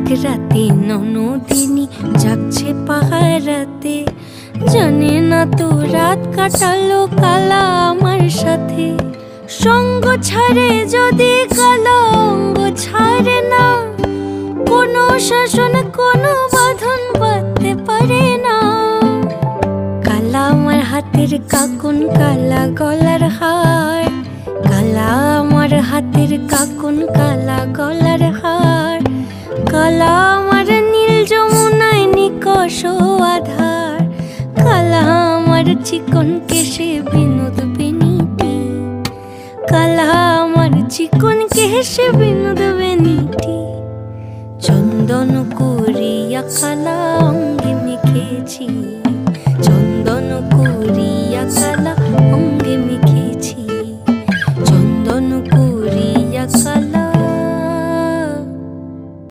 এক রাতে ননদিনী যাচ্ছে পাহারাতে, জানে না তো রাত কাটালো কালা আমার সাথে। সঙ্গ ছাড়ে যদি কালা অঙ্গ ছাড়ে না, কোনো শাসন কোনো বাঁধন বাঁধতে পারে না। কালা আমার হাতের কাকুন কালা গলার হার, কালা আমার হাতের কাকুন কালা গলার হার। কালা আমার নীল যমুনায় নিকষ আধার, কালা আমার চিকন কেশে বিনোদ বেনিটি, কালা আমার চিকন কেশে বিনোদ বেনিটি। চন্দন করিয়া কালা অঙ্গে মেখেছি, চন্দন করিয়া কালা